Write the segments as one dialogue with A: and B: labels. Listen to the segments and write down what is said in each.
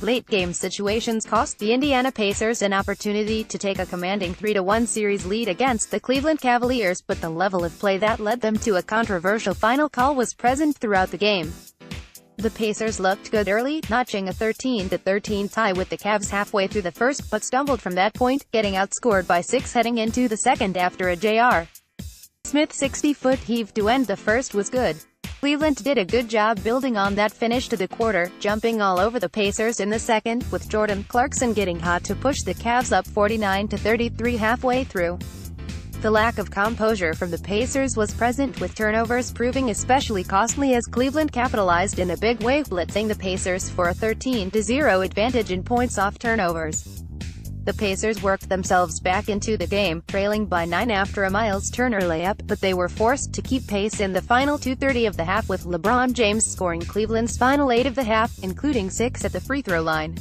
A: late-game situations cost the Indiana Pacers an opportunity to take a commanding 3-1 series lead against the Cleveland Cavaliers, but the level of play that led them to a controversial final call was present throughout the game. The Pacers looked good early, notching a 13-13 tie with the Cavs halfway through the first, but stumbled from that point, getting outscored by 6 heading into the second after a J.R. Smith 60-foot heave to end the first was good. Cleveland did a good job building on that finish to the quarter, jumping all over the Pacers in the second, with Jordan Clarkson getting hot to push the Cavs up 49-33 halfway through. The lack of composure from the Pacers was present, with turnovers proving especially costly as Cleveland capitalized in a big way, blitzing the Pacers for a 13-0 advantage in points off turnovers. The Pacers worked themselves back into the game, trailing by 9 after a Miles Turner layup, but they were forced to keep pace in the final 2:30 of the half, with LeBron James scoring Cleveland's final 8 of the half, including 6 at the free throw line.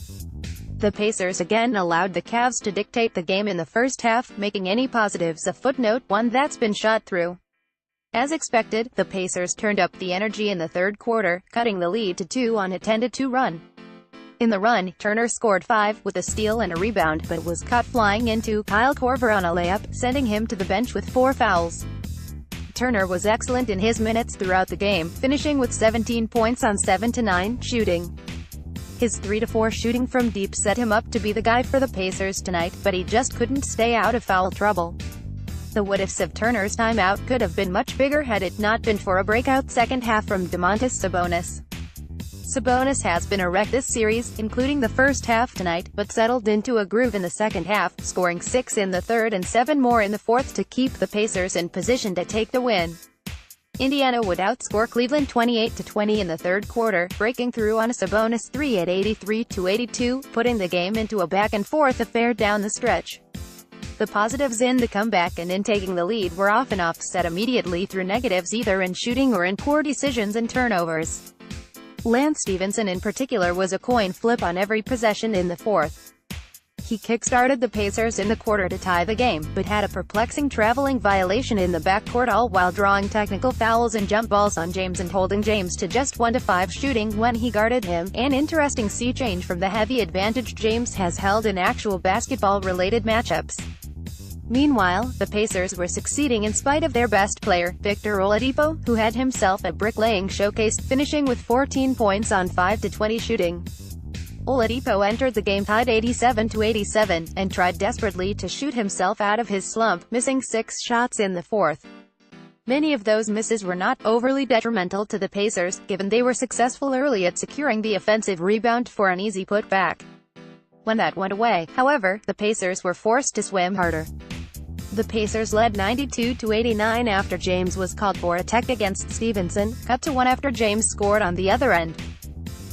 A: The Pacers again allowed the Cavs to dictate the game in the first half, making any positives a footnote, one that's been shot through. As expected, the Pacers turned up the energy in the third quarter, cutting the lead to 2 on a 10-2 run. In the run, Turner scored 5, with a steal and a rebound, but was caught flying into Kyle Korver on a layup, sending him to the bench with 4 fouls. Turner was excellent in his minutes throughout the game, finishing with 17 points on 7-9 shooting. His 3-4 shooting from deep set him up to be the guy for the Pacers tonight, but he just couldn't stay out of foul trouble. The what-ifs of Turner's timeout could have been much bigger had it not been for a breakout second half from Domantas Sabonis. Sabonis has been a wreck this series, including the first half tonight, but settled into a groove in the second half, scoring 6 in the third and 7 more in the fourth to keep the Pacers in position to take the win. Indiana would outscore Cleveland 28-20 in the third quarter, breaking through on a Sabonis 3 at 83-82, putting the game into a back-and-forth affair down the stretch. The positives in the comeback and in taking the lead were often offset immediately through negatives either in shooting or in poor decisions and turnovers. Lance Stephenson in particular was a coin flip on every possession in the fourth. He kick-started the Pacers in the quarter to tie the game, but had a perplexing traveling violation in the backcourt, all while drawing technical fouls and jump balls on James and holding James to just 1-5 shooting when he guarded him, an interesting sea change from the heavy advantage James has held in actual basketball-related matchups. Meanwhile, the Pacers were succeeding in spite of their best player, Victor Oladipo, who had himself a bricklaying showcase, finishing with 14 points on 5-20 shooting. Oladipo entered the game tied 87-87, and tried desperately to shoot himself out of his slump, missing 6 shots in the fourth. Many of those misses were not overly detrimental to the Pacers, given they were successful early at securing the offensive rebound for an easy putback. When that went away, however, the Pacers were forced to swim harder. The Pacers led 92-89 after James was called for a tech against Stephenson, cut to 1 after James scored on the other end.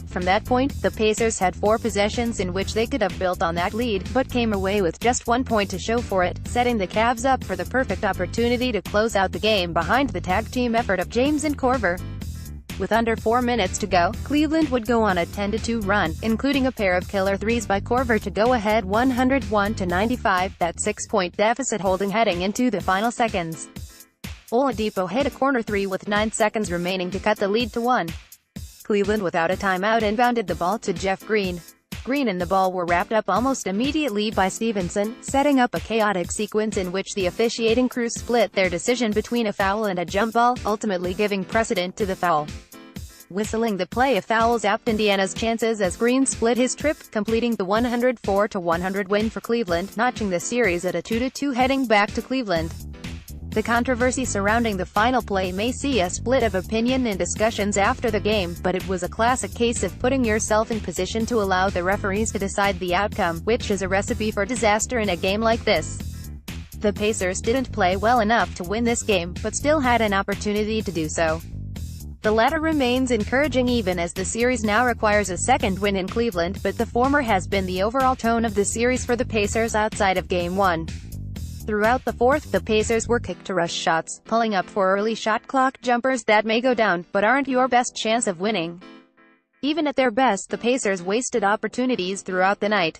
A: From that point, the Pacers had 4 possessions in which they could have built on that lead, but came away with just 1 point to show for it, setting the Cavs up for the perfect opportunity to close out the game behind the tag team effort of James and Korver. With under 4 minutes to go, Cleveland would go on a 10-2 run, including a pair of killer threes by Korver to go ahead 101-95, that 6-point deficit heading into the final seconds. Oladipo hit a corner 3 with 9 seconds remaining to cut the lead to 1. Cleveland without a timeout inbounded the ball to Jeff Green. Green and the ball were wrapped up almost immediately by Stephenson, setting up a chaotic sequence in which the officiating crew split their decision between a foul and a jump ball, ultimately giving precedent to the foul. Whistling the play, a foul zapped Indiana's chances as Green split his trip, completing the 104-100 win for Cleveland, notching the series at a 2-2 heading back to Cleveland. The controversy surrounding the final play may see a split of opinion in discussions after the game, but it was a classic case of putting yourself in position to allow the referees to decide the outcome, which is a recipe for disaster in a game like this. The Pacers didn't play well enough to win this game, but still had an opportunity to do so. The latter remains encouraging even as the series now requires a second win in Cleveland, but the former has been the overall tone of the series for the Pacers outside of Game 1. Throughout the fourth, the Pacers were quick to rush shots, pulling up for early shot clock jumpers that may go down, but aren't your best chance of winning. Even at their best, the Pacers wasted opportunities throughout the night.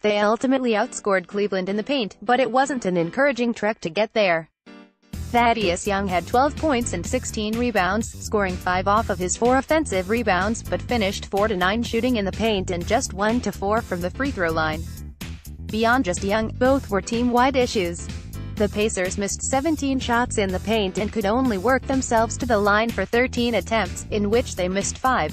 A: They ultimately outscored Cleveland in the paint, but it wasn't an encouraging trek to get there. Thaddeus Young had 12 points and 16 rebounds, scoring 5 off of his 4 offensive rebounds, but finished 4-9 shooting in the paint and just 1-4 from the free throw line. Beyond just Young, both were team-wide issues. The Pacers missed 17 shots in the paint and could only work themselves to the line for 13 attempts, in which they missed 5.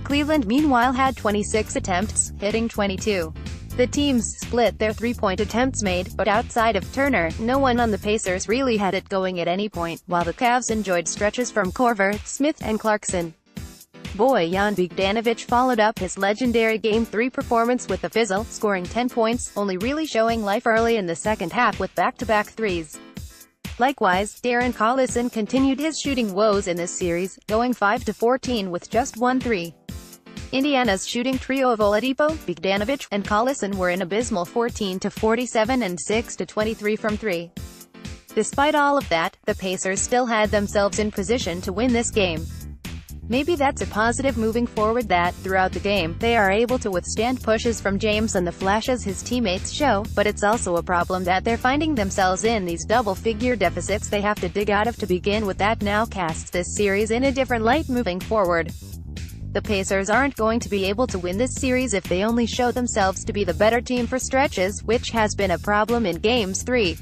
A: Cleveland meanwhile had 26 attempts, hitting 22. The teams split their three-point attempts made, but outside of Turner, no one on the Pacers really had it going at any point, while the Cavs enjoyed stretches from Korver, Smith, and Clarkson. Bojan Bogdanovic followed up his legendary Game 3 performance with a fizzle, scoring 10 points, only really showing life early in the second half with back-to-back threes. Likewise, Darren Collison continued his shooting woes in this series, going 5-14 with just 1 3. Indiana's shooting trio of Oladipo, Bogdanovic, and Collison were an abysmal 14-47 and 6-23 from 3. Despite all of that, the Pacers still had themselves in position to win this game. Maybe that's a positive moving forward that, throughout the game, they are able to withstand pushes from James and the flashes his teammates show, but it's also a problem that they're finding themselves in these double-figure deficits they have to dig out of to begin with that now casts this series in a different light moving forward. The Pacers aren't going to be able to win this series if they only show themselves to be the better team for stretches, which has been a problem in Games 3.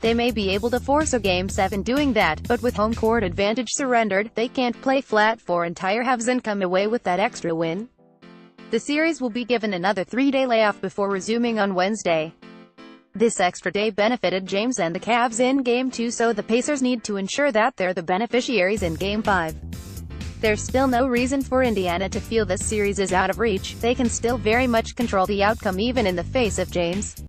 A: They may be able to force a Game 7 doing that, but with home court advantage surrendered, they can't play flat for entire halves and come away with that extra win. The series will be given another 3-day layoff before resuming on Wednesday. This extra day benefited James and the Cavs in Game 2, so the Pacers need to ensure that they're the beneficiaries in Game 5. There's still no reason for Indiana to feel this series is out of reach. They can still very much control the outcome even in the face of James.